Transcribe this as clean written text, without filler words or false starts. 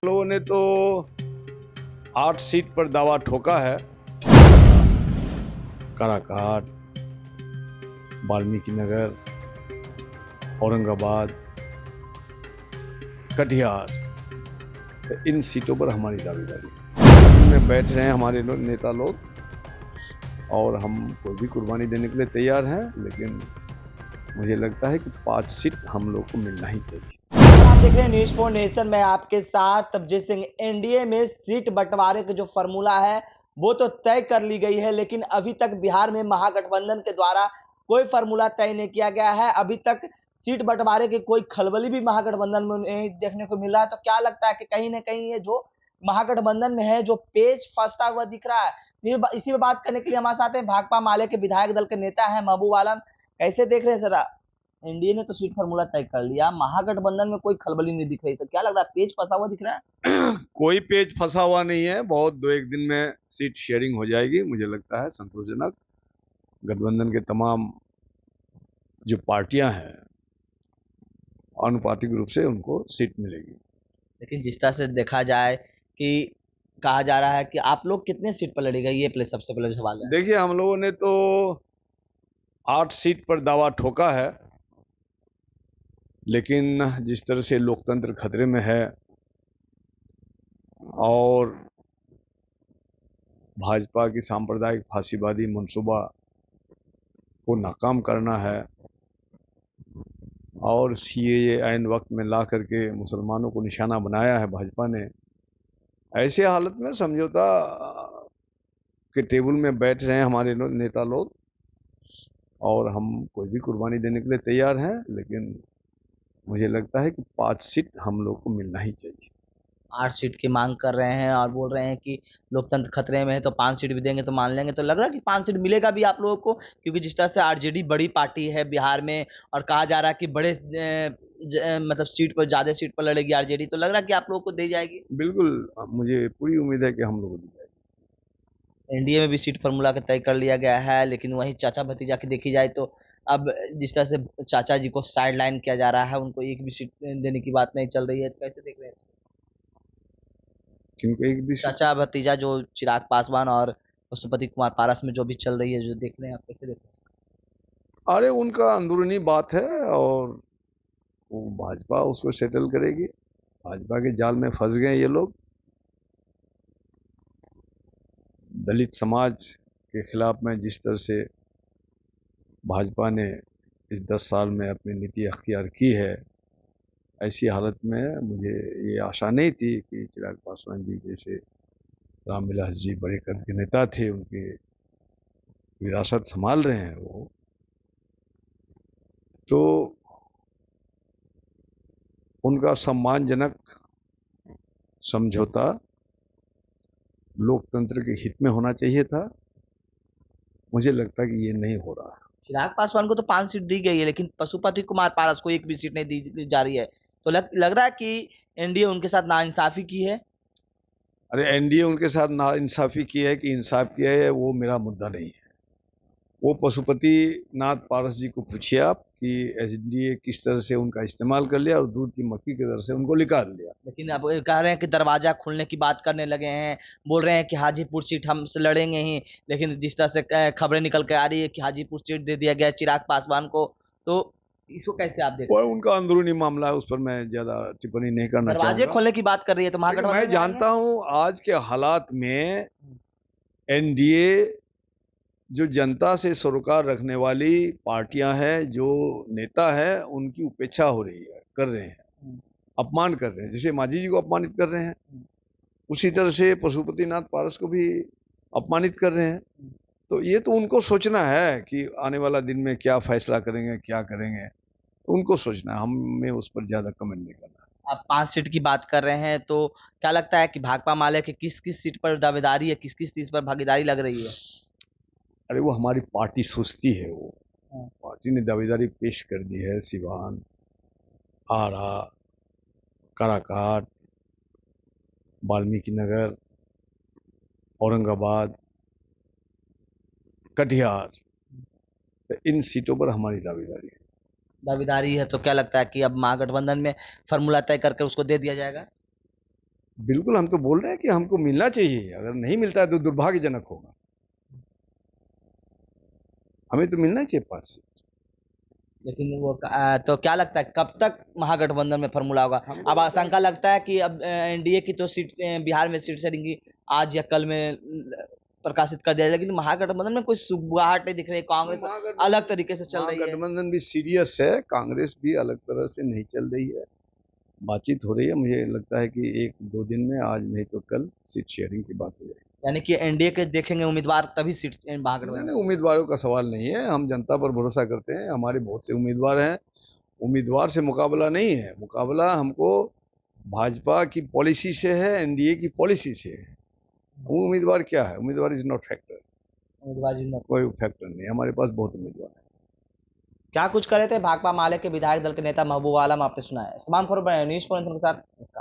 लोगों ने तो 8 सीट पर दावा ठोका है। काराकाट, वाल्मीकि नगर, औरंगाबाद, कटिहार, तो इन सीटों पर हमारी दावेदारी में बैठ रहे हैं हमारे नेता लोग, और हम कोई भी कुर्बानी देने के लिए तैयार हैं। लेकिन मुझे लगता है कि 5 सीट हम लोग को मिलना ही चाहिए। आप देख रहे हैं न्यूज फॉर नेशन में आपके साथ तबजीत सिंह। एनडीए में सीट बंटवारे का जो फॉर्मूला है वो तो तय कर ली गई है, लेकिन अभी तक बिहार में महागठबंधन के द्वारा कोई फॉर्मूला तय नहीं किया गया है। अभी तक सीट बंटवारे की कोई खलबली भी महागठबंधन में नहीं देखने को मिल रहा है। तो क्या लगता है कि कहीं ना कहीं ये जो महागठबंधन में है जो पेच फंसता हुआ दिख रहा है। इसी पे बात करने के लिए हमारे साथ हैं भाकपा माले के विधायक दल के नेता है महबूब आलम। कैसे देख रहे हैं सर? एनडीए ने तो सीट फार्मूला तय कर लिया, महागठबंधन में कोई खलबली नहीं दिख रही, तो क्या लग रहा है पेज फंसा हुआ दिख रहा है? कोई पेज फंसा हुआ नहीं है। बहुत 2-1 दिन में सीट शेयरिंग हो जाएगी, मुझे लगता है संतोषजनक। गठबंधन के तमाम जो पार्टियां हैं आनुपातिक रूप से उनको सीट मिलेगी। लेकिन जिस तरह से देखा जाए कि कहा जा रहा है कि आप लोग कितने सीट पर लड़ेगा, ये पहले सबसे पहले सवाल है। देखिए, हम लोगों ने तो 8 सीट पर दावा ठोका है, लेकिन जिस तरह से लोकतंत्र खतरे में है और भाजपा की सांप्रदायिक फांसीवादी मंसूबा को नाकाम करना है और सीएए ऐन वक्त में ला करके मुसलमानों को निशाना बनाया है भाजपा ने, ऐसे हालत में समझौता के टेबल में बैठ रहे हैं हमारे नेता लोग, और हम कोई भी कुर्बानी देने के लिए तैयार हैं। लेकिन मुझे लगता है कि 5 सीट हम लोग को मिलना ही चाहिए। 8 सीट की मांग कर रहे हैं और बोल रहे हैं कि लोकतंत्र खतरे में है, तो 5 सीट भी देंगे तो मान लेंगे। तो लग रहा है कि 5 सीट मिलेगा भी आप लोगों को, क्योंकि जिस तरह से आरजेडी बड़ी पार्टी है बिहार में और कहा जा रहा है कि बड़े मतलब सीट पर, ज्यादा सीट पर लड़ेगी आरजेडी, तो लग रहा है कि आप लोगों को दी जाएगी। बिल्कुल, मुझे पूरी उम्मीद है कि हम लोग को दी जाएगी। एनडीए में भी सीट फार्मूला का तय कर लिया गया है, लेकिन वहीं चाचा भतीजा की देखी जाए तो अब जिस तरह से चाचा जी को साइड लाइन किया जा रहा है, उनको एक भी सीट देने की बात नहीं चल रही है, तो कैसे देख रहे हैं? क्योंकि एक भी चाचा भतीजा जो चिराग पासवान और पशुपति कुमार पारस में जो भी चल रही है, जो देख रहे हैं, आप कैसे देख रहे अरे, उनका अंदरूनी बात है और वो भाजपा उसको सेटल करेगी। भाजपा के जाल में फंस गए ये लोग। दलित समाज के खिलाफ में जिस तरह से भाजपा ने इस 10 साल में अपनी नीति अख्तियार की है, ऐसी हालत में मुझे ये आशा नहीं थी कि चिराग पासवान जी जैसे रामविलास जी बड़े कद के नेता थे, उनके विरासत संभाल रहे हैं वो। तो उनका सम्मानजनक समझौता लोकतंत्र के हित में होना चाहिए था। मुझे लगता है कि ये नहीं हो रहा है। चिराग पासवान को तो 5 सीट दी गई है, लेकिन पशुपति कुमार पारस को एक भी सीट नहीं दी जा रही है। तो लग रहा है कि एनडीए उनके साथ नाइंसाफी की है। अरे, एनडीए उनके साथ नाइंसाफी की है कि इंसाफ किया है, वो मेरा मुद्दा नहीं है। वो पशुपति नाथ पारस जी को पूछिए आप कि एनडीए किस तरह से उनका इस्तेमाल कर लिया और दूध की मक्खी की तरह से उनको निकाल दिया। लेकिन अब कह रहे हैं कि दरवाजा खोलने की बात करने लगे हैं, बोल रहे हैं कि हाजीपुर सीट हमसे लड़ेंगे ही। लेकिन जिस तरह से खबरें निकल के आ रही है कि हाजीपुर सीट दे दिया गया चिराग पासवान को, तो इसको कैसे आप देख वो रहे हैं? उनका अंदरूनी मामला है, उस पर मैं ज्यादा टिप्पणी नहीं करना दरवाजे चाहूंगा। खोलने की बात कर रही है तो लेकिन महागठबंधन मैं में आएंगे। जानता हूं आज के हालात में एनडीए जो जनता से सरोकार रखने वाली पार्टियां हैं, जो नेता है, उनकी उपेक्षा हो रही है, कर रहे हैं, अपमान कर रहे हैं। जैसे मांझी जी को अपमानित कर रहे हैं, उसी तरह से पशुपतिनाथ पारस को भी अपमानित कर रहे हैं। तो ये तो उनको सोचना है कि आने वाला दिन में क्या फैसला करेंगे, क्या करेंगे, उनको सोचना है। हमें उस पर ज्यादा कमेंट नहीं करना। आप 5 सीट की बात कर रहे हैं, तो क्या लगता है कि भाकपा माले की किस किस सीट पर दावेदारी है, किस किस सीट पर भागीदारी लग रही है? अरे, वो हमारी पार्टी सोचती है। वो हाँ। पार्टी ने दावेदारी पेश कर दी है। सिवान, आरा, काराकाट, वाल्मीकि नगर, औरंगाबाद, कटिहार, तो इन सीटों पर हमारी दावेदारी है। दावेदारी है, तो क्या लगता है कि अब महागठबंधन में फॉर्मूला तय करके उसको दे दिया जाएगा? बिल्कुल, हम तो बोल रहे हैं कि हमको मिलना चाहिए, अगर नहीं मिलता है तो दुर्भाग्यजनक होगा। हमें तो मिलना चाहिए 5 सीट। लेकिन वो तो क्या लगता है कब तक महागठबंधन में फॉर्मूला होगा? हमको अब लगता है आशंका लगता है कि अब एनडीए की तो सीट बिहार में सीट सरेंगी आज या कल में प्रकाशित कर दिया जाएगा, लेकिन महागठबंधन में कोई सुगबुगाहट नहीं दिख रही। कांग्रेस अलग तरीके से चल रही है। महागठबंधन भी सीरियस है, कांग्रेस भी अलग तरह से नहीं चल रही है। बातचीत हो रही है, मुझे लगता है कि 1-2 दिन में, आज नहीं तो कल, सीट शेयरिंग की बात हो जाएगी। यानी कि एनडीए के देखेंगे उम्मीदवार तभी सीट नहीं महागठबंधन। नहीं, उम्मीदवारों का सवाल नहीं है, हम जनता पर भरोसा करते हैं, हमारे बहुत से उम्मीदवार हैं। उम्मीदवार से मुकाबला नहीं है, मुकाबला हमको भाजपा की पॉलिसी से है, एनडीए की पॉलिसी से है। वो उम्मीदवार क्या है? उम्मीदवार इज नॉट फैक्टर, उम्मीदवार जिनमें कोई फैक्टर नहीं, हमारे पास बहुत उम्मीदवार है। क्या कुछ करे थे भाकपा माले के विधायक दल के नेता महबूब आलम, आपने सुना है। तमाम खबर न्यूज़ पॉइंट के साथ।